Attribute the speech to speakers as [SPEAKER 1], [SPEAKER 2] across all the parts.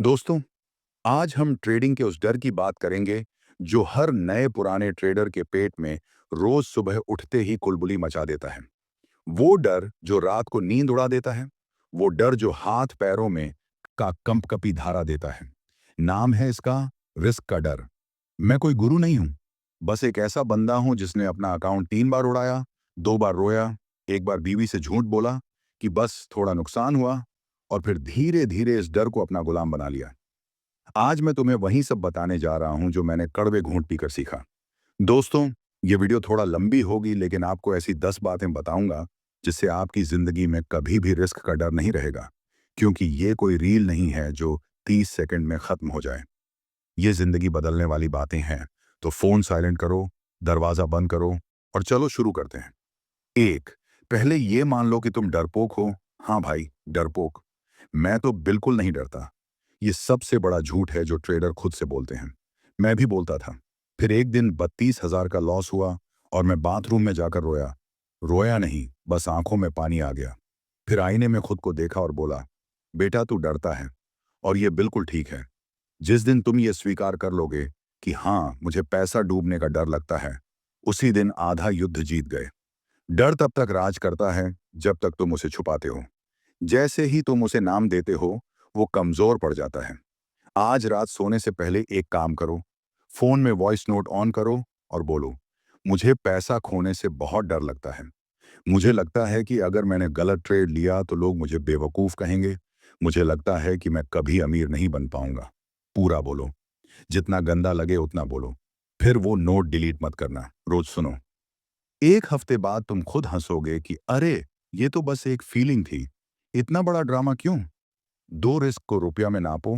[SPEAKER 1] दोस्तों, आज हम ट्रेडिंग के उस डर की बात करेंगे जो हर नए पुराने ट्रेडर के पेट में रोज सुबह उठते ही कुलबुली मचा देता है। वो डर जो रात को नींद उड़ा देता है, वो डर जो हाथ पैरों में का कंपकपी धारा देता है। नाम है इसका रिस्क का डर। मैं कोई गुरु नहीं हूं, बस एक ऐसा बंदा हूं जिसने अपना अकाउंट 3 बार उड़ाया, 2 बार रोया, एक बार बीवी से झूठ बोला कि बस थोड़ा नुकसान हुआ, और फिर धीरे धीरे इस डर को अपना गुलाम बना लिया। आज मैं तुम्हें वही सब बताने जा रहा हूं जो मैंने कड़वे घूंट पीकर सीखा। दोस्तों, ये वीडियो थोड़ा लंबी होगी, लेकिन आपको ऐसी 10 बातें बताऊंगा जिससे आपकी जिंदगी में कभी भी रिस्क का डर नहीं रहेगा। क्योंकि ये कोई रील नहीं है जो 30 सेकंड में खत्म हो जाए। ये जिंदगी बदलने वाली बातें हैं। तो फोन साइलेंट करो, दरवाजा बंद करो और चलो शुरू करते हैं। एक, पहले ये मान लो कि तुम डरपोक हो। हाँ भाई, डरपोक। मैं तो बिल्कुल नहीं डरता। ये सबसे बड़ा झूठ है जो ट्रेडर खुद से बोलते हैं। मैं भी बोलता था। फिर एक दिन 32,000 का लॉस हुआ और मैं बाथरूम में जाकर रोया। रोया नहीं, बस आंखों में पानी आ गया। फिर आईने में खुद को देखा और बोला, बेटा तू डरता है, और ये बिल्कुल ठीक है। जिस दिन तुम ये स्वीकार कर लोगे कि हाँ, मुझे पैसा डूबने का डर लगता है, उसी दिन आधा युद्ध जीत गए। डर तब तक राज करता है जब तक तुम उसे छुपाते हो। जैसे ही तुम उसे नाम देते हो, वो कमजोर पड़ जाता है। आज रात सोने से पहले एक काम करो, फोन में वॉइस नोट ऑन करो और बोलो, मुझे पैसा खोने से बहुत डर लगता है। मुझे लगता है कि अगर मैंने गलत ट्रेड लिया तो लोग मुझे बेवकूफ कहेंगे। मुझे लगता है कि मैं कभी अमीर नहीं बन पाऊंगा। पूरा बोलो, जितना गंदा लगे उतना बोलो। फिर वो नोट डिलीट मत करना, रोज सुनो। एक हफ्ते बाद तुम खुद हंसोगे कि अरे, ये तो बस एक फीलिंग थी। इतना बड़ा ड्रामा क्यों? दो रिस्क को रुपया में नापो,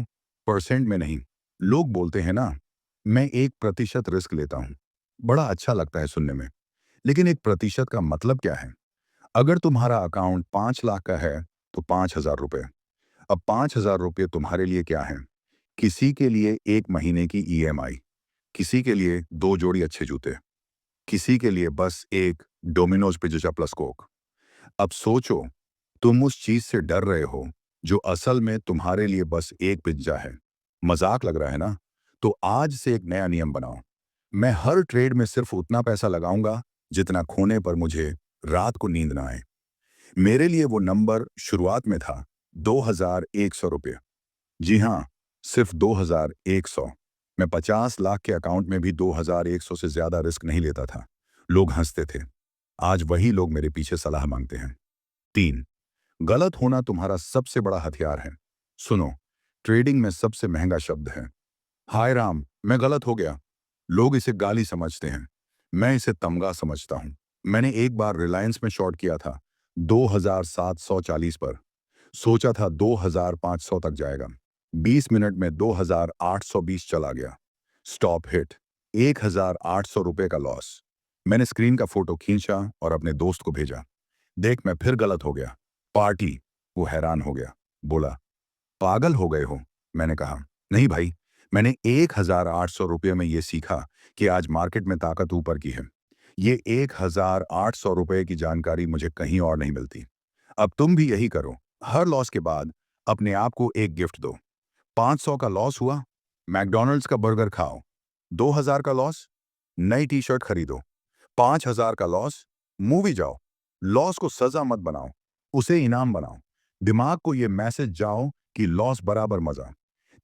[SPEAKER 1] परसेंट में नहीं। लोग बोलते हैं ना, मैं 1% रिस्क लेता हूं। बड़ा अच्छा लगता है सुनने में, लेकिन 1% का मतलब क्या है? अगर तुम्हारा अकाउंट 5 लाख का है तो 5,000 रुपए। अब 5,000 रुपये तुम्हारे लिए क्या है? किसी के लिए 1 महीने की ईएमआई, किसी के लिए 2 जोड़ी अच्छे जूते, किसी के लिए बस एक डोमिनोज पिज्जा प्लस कोक। अब सोचो, तुम उस चीज से डर रहे हो जो असल में तुम्हारे लिए बस एक पिज्जा है। मजाक लग रहा है ना? तो आज से एक नया नियम बनाओ। मैं हर ट्रेड में सिर्फ उतना पैसा लगाऊंगा जितना खोने पर मुझे रात को नींद ना आए। मेरे लिए वो नंबर शुरुआत में था 2,100 रुपये। जी हाँ, सिर्फ 2,100। मैं 50 लाख के अकाउंट में भी 2,100 से ज्यादा रिस्क नहीं लेता था। लोग हंसते थे। आज वही लोग मेरे पीछे सलाह मांगते हैं। 3, गलत होना तुम्हारा सबसे बड़ा हथियार है। सुनो, ट्रेडिंग में सबसे महंगा शब्द है हाय राम, मैं गलत हो गया। लोग इसे गाली समझते हैं, मैं इसे तमगा समझता हूं। मैंने एक बार रिलायंस में शॉर्ट किया था 2,740 पर। सोचा था 2,500 तक जाएगा। 20 मिनट में 2,820 चला गया। स्टॉप हिट, 1,800 रुपये का लॉस। मैंने स्क्रीन का फोटो खींचा और अपने दोस्त को भेजा, देख मैं फिर गलत हो गया। पार्टी। वो हैरान हो गया, बोला, पागल हो गए हो? मैंने कहा, नहीं भाई, मैंने 1,800 रुपये में ये सीखा कि आज मार्केट में ताकत ऊपर की है। ये 1,800 रुपये की जानकारी मुझे कहीं और नहीं मिलती। अब तुम भी यही करो। हर लॉस के बाद अपने आप को एक गिफ्ट दो। 500 का लॉस हुआ, मैकडॉनल्ड्स का बर्गर खाओ। 2,000 का लॉस, नई टी शर्ट खरीदो। 5,000 का लॉस, मूवी जाओ। लॉस को सजा मत बनाओ, उसे इनाम बनाओ। दिमाग को यह मैसेज जाओ कि लॉस बराबर मजा।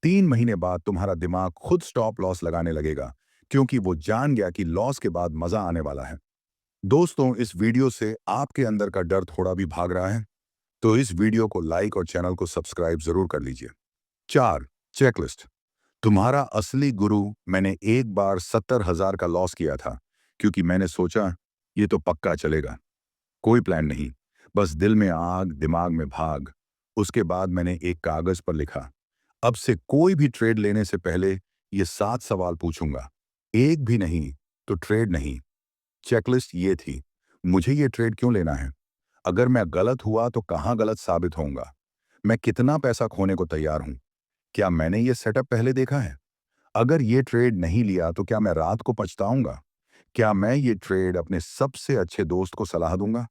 [SPEAKER 1] 3 महीने बाद तुम्हारा दिमाग खुद स्टॉप लॉस लगाने लगेगा, क्योंकि वो जान गया कि लॉस के बाद मजा आने वाला है। दोस्तों, इस वीडियो से आपके अंदर का डर थोड़ा भी भाग रहा है? तो इस वीडियो को लाइक और चैनल को सब्सक्राइब जरूर कर लीजिए। 4, चेकलिस्ट। तुम्हारा असली गुरु। मैंने एक बार 70,000 का लॉस किया था, क्योंकि मैंने सोचा ये तो पक्का चलेगा। कोई प्लान नहीं, बस दिल में आग, दिमाग में भाग। उसके बाद मैंने एक कागज पर लिखा, अब से कोई भी ट्रेड लेने से पहले ये 7 सवाल पूछूंगा। एक भी नहीं तो ट्रेड नहीं। चेकलिस्ट ये थी, मुझे ये ट्रेड क्यों लेना है? अगर मैं गलत हुआ तो कहाँ गलत साबित होऊंगा? मैं कितना पैसा खोने को तैयार हूं? क्या मैंने ये सेटअप पहले देखा है? अगर ये ट्रेड नहीं लिया तो क्या मैं रात को पछताऊंगा? क्या मैं ये ट्रेड अपने सबसे अच्छे दोस्त को सलाह दूंगा?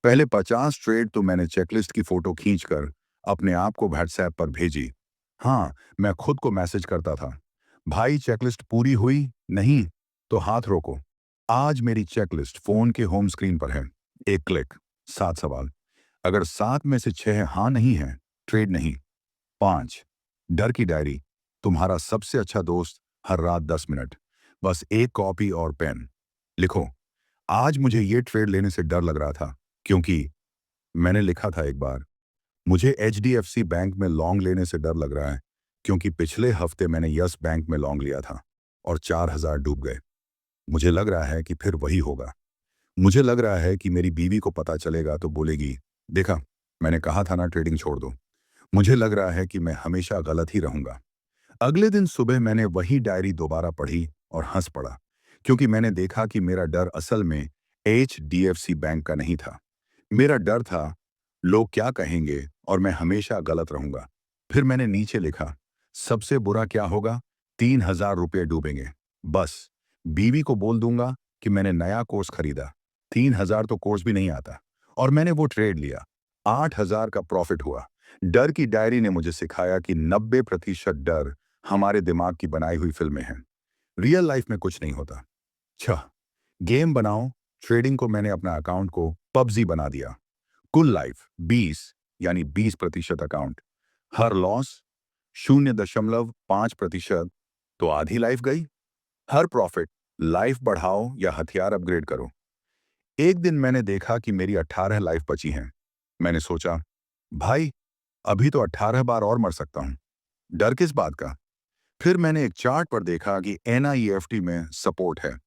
[SPEAKER 1] पहले 50 ट्रेड तो मैंने चेकलिस्ट की फोटो खींचकर अपने आप को व्हाट्सएप पर भेजी। हाँ, मैं खुद को मैसेज करता था, भाई चेकलिस्ट पूरी हुई? नहीं? तो हाथ रोको। आज मेरी चेकलिस्ट फ़ोन के होम स्क्रीन पर है। एक क्लिक, 7 सवाल। अगर 7 में से 6 हाँ नहीं है, ट्रेड नहीं। 5 डर की डायरी, तुम्हारा सबसे अच्छा दोस्त, हर रात 10 मिनट। बस एक कॉपी और पेन। लिखो, आज मुझे ये ट्रेड लेने से डर लग रहा था, क्योंकि मैंने लिखा था एक बार, मुझे एचडीएफसी बैंक में लॉन्ग लेने से डर लग रहा है, क्योंकि पिछले हफ्ते मैंने यस बैंक में लॉन्ग लिया था और 4,000 डूब गए। मुझे लग रहा है कि फिर वही होगा। मुझे लग रहा है कि मेरी बीवी को पता चलेगा तो बोलेगी, देखा, मैंने कहा था ना ट्रेडिंग छोड़ दो। मुझे लग रहा है कि मैं हमेशा गलत ही रहूंगा। अगले दिन सुबह मैंने वही डायरी दोबारा पढ़ी और हंस पड़ा, क्योंकि मैंने देखा कि मेरा डर असल में एचडीएफसी बैंक का नहीं था। मेरा डर था, लोग क्या कहेंगे और मैं हमेशा गलत रहूंगा। फिर मैंने नीचे लिखा, सबसे बुरा क्या होगा, 3,000 रुपये डूबेंगे। बस बीवी को बोल दूंगा कि मैंने नया कोर्स खरीदा। 3,000 तो कोर्स भी नहीं आता। और मैंने वो ट्रेड लिया। 8,000 का प्रॉफिट हुआ। डर की डायरी ने मुझे सिखाया कि 90% डर हमारे दिमाग की बनाई हुई फिल्में हैं। रियल लाइफ में कुछ नहीं होता। छह गेम बनाओ। ट्रेडिंग को मैंने अपना अकाउंट को पबजी बना दिया। कुल लाइफ 20, यानी 20% अकाउंट। हर लॉस 0.5%, तो आधी लाइफ गई। हर प्रॉफिट, लाइफ बढ़ाओ या हथियार अपग्रेड करो। एक दिन मैंने देखा कि मेरी 18 लाइफ बची हैं। मैंने सोचा, भाई, अभी तो 18 बार और मर सकता हूं। डर किस बात का? फिर मैंने एक चार्ट पर देखा कि एनआईएफटी में सपोर्ट है।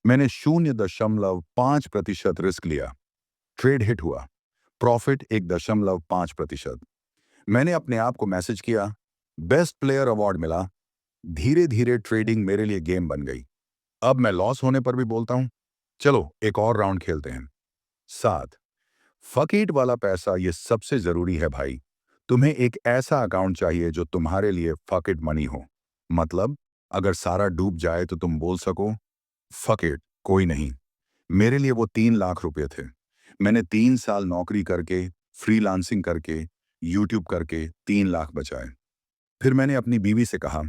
[SPEAKER 1] मैंने 0.5% रिस्क लिया। ट्रेड हिट हुआ। प्रॉफिट 1.5%। मैंने अपने आप को मैसेज किया, बेस्ट प्लेयर अवार्ड मिला। धीरे धीरे ट्रेडिंग मेरे लिए गेम बन गई। अब मैं लॉस होने पर भी बोलता हूं, चलो एक और राउंड खेलते हैं। 7 फकीट वाला पैसा, ये सबसे जरूरी है भाई। तुम्हें एक ऐसा अकाउंट चाहिए जो तुम्हारे लिए फकीट मनी हो। मतलब, अगर सारा डूब जाए तो तुम बोल सको, फकीट, कोई नहीं। मेरे लिए वो 3 लाख रुपए थे। मैंने 3 साल नौकरी करके, फ्रीलांसिंग करके, यूट्यूब करके 3 लाख बचाए। फिर मैंने अपनी बीवी से कहा,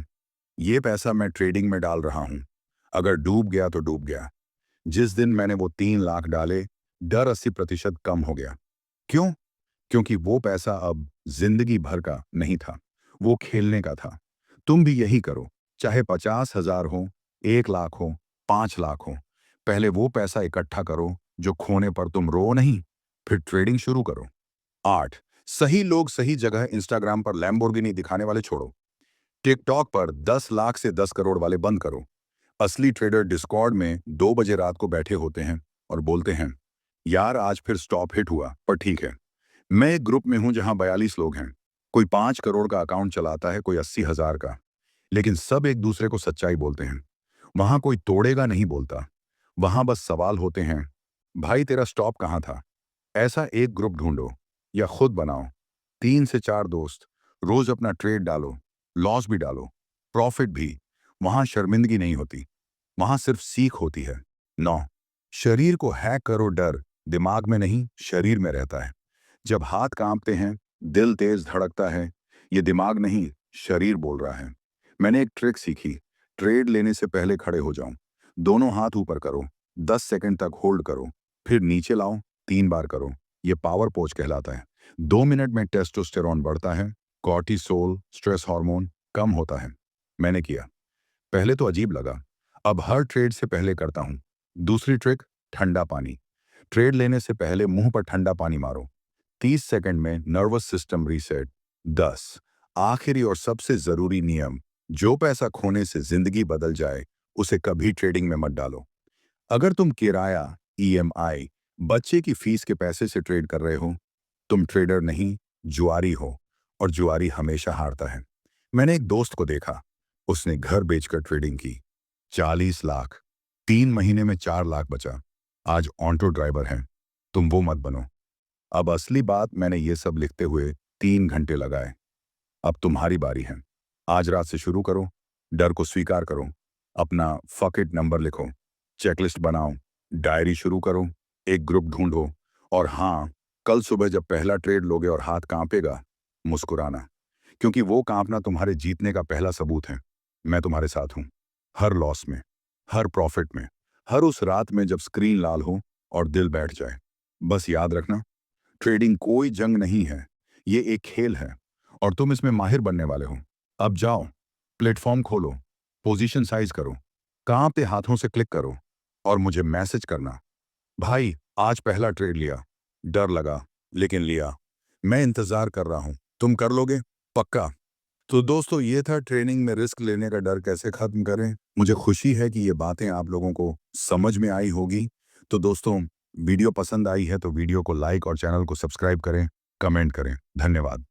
[SPEAKER 1] ये पैसा मैं ट्रेडिंग में डाल रहा हूं। अगर डूब गया तो डूब गया। जिस दिन मैंने वो 3 लाख डाले, डर 80% कम हो गया। क्यों? क्योंकि वो पैसा अब जिंदगी भर का नहीं था। वो खेलने का था। तुम भी यही करो। चाहे 50,000 हो, 1 लाख हो, 5 लाख हो। पहले वो पैसा इकट्ठा करो जो खोने पर तुम रो नहीं। फिर ट्रेडिंग शुरू करो। 8 सही लोग सही जगह। इंस्टाग्राम पर लैम्बोर्गिनी दिखाने वाले छोड़ो। टिकटॉक पर 10 लाख से 10 करोड़ वाले बंद करो। असली ट्रेडर डिस्कॉर्ड में 2 बजे रात को बैठे होते हैं और बोलते हैं, यार आज फिर स्टॉप हिट हुआ, पर ठीक है। मैं एक ग्रुप में हूं जहां 42 लोग हैं। कोई 5 करोड़ का अकाउंट चलाता है, कोई 80,000 का। लेकिन सब एक दूसरे को सच्चाई बोलते हैं। वहां कोई तोड़ेगा नहीं बोलता। वहां बस सवाल होते हैं, भाई तेरा स्टॉप कहाँ था? ऐसा एक ग्रुप ढूंढो या खुद बनाओ। 3 से 4 दोस्त। रोज अपना ट्रेड डालो, लॉस भी डालो, प्रॉफिट भी। वहां शर्मिंदगी नहीं होती। वहां सिर्फ सीख होती है। 9 शरीर को हैक करो। डर दिमाग में नहीं, शरीर में रहता है। जब हाथ कांपते हैं, दिल तेज धड़कता है, ये दिमाग नहीं, शरीर बोल रहा है। मैंने एक ट्रिक सीखी। ट्रेड लेने से पहले खड़े हो जाओ। दोनों हाथ ऊपर करो। 10 सेकंड तक होल्ड करो। फिर नीचे लाओ। 3 बार करो। ये पावर पोज कहलाता है। 2 मिनट में टेस्टोस्टेरोन बढ़ता है। कॉर्टिसोल, स्ट्रेस हार्मोन कम होता है। मैंने किया। पहले तो अजीब लगा। अब हर ट्रेड से पहले करता हूं। दूसरी ट्रिक, ठंडा पानी। ट्रेड लेने से पहले मुंह पर ठंडा पानी मारो। 30 सेकंड में नर्वस सिस्टम रीसेट। 10 आखिरी और सबसे जरूरी नियम, जो पैसा खोने से जिंदगी बदल जाए, उसे कभी ट्रेडिंग में मत डालो। अगर तुम किराया, ईएमआई, बच्चे की फीस के पैसे से ट्रेड कर रहे हो, तुम ट्रेडर नहीं, जुआरी हो। और जुआरी हमेशा हारता है। मैंने एक दोस्त को देखा। उसने घर बेचकर ट्रेडिंग की। 40 लाख। 3 महीने में 4 लाख बचा। आज ऑटो ड्राइवर है। तुम वो मत बनो। अब असली बात, मैंने ये सब लिखते हुए 3 घंटे लगाए। अब तुम्हारी बारी है। आज रात से शुरू करो। डर को स्वीकार करो। अपना फक नंबर लिखो। चेकलिस्ट बनाओ। डायरी शुरू करो। एक ग्रुप ढूंढो। और हाँ, कल सुबह जब पहला ट्रेड लोगे और हाथ कांपेगा, मुस्कुराना। क्योंकि वो कांपना तुम्हारे जीतने का पहला सबूत है। मैं तुम्हारे साथ हूं, हर लॉस में, हर प्रॉफिट में, हर उस रात में जब स्क्रीन लाल हो और दिल बैठ जाए। बस याद रखना, ट्रेडिंग कोई जंग नहीं है, ये एक खेल है और तुम इसमें माहिर बनने वाले हो। अब जाओ, प्लेटफॉर्म खोलो, पोजीशन साइज करो, कांपते हाथों से क्लिक करो और मुझे मैसेज करना, भाई आज पहला ट्रेड लिया, डर लगा लेकिन लिया, मैं इंतजार कर रहा हूं, तुम कर लोगे पक्का। तो दोस्तों, ये था ट्रेनिंग में रिस्क लेने का डर कैसे खत्म करें। मुझे खुशी है कि ये बातें आप लोगों को समझ में आई होगी। तो दोस्तों, वीडियो पसंद आई है तो वीडियो को लाइक और चैनल को सब्सक्राइब करें, कमेंट करें। धन्यवाद।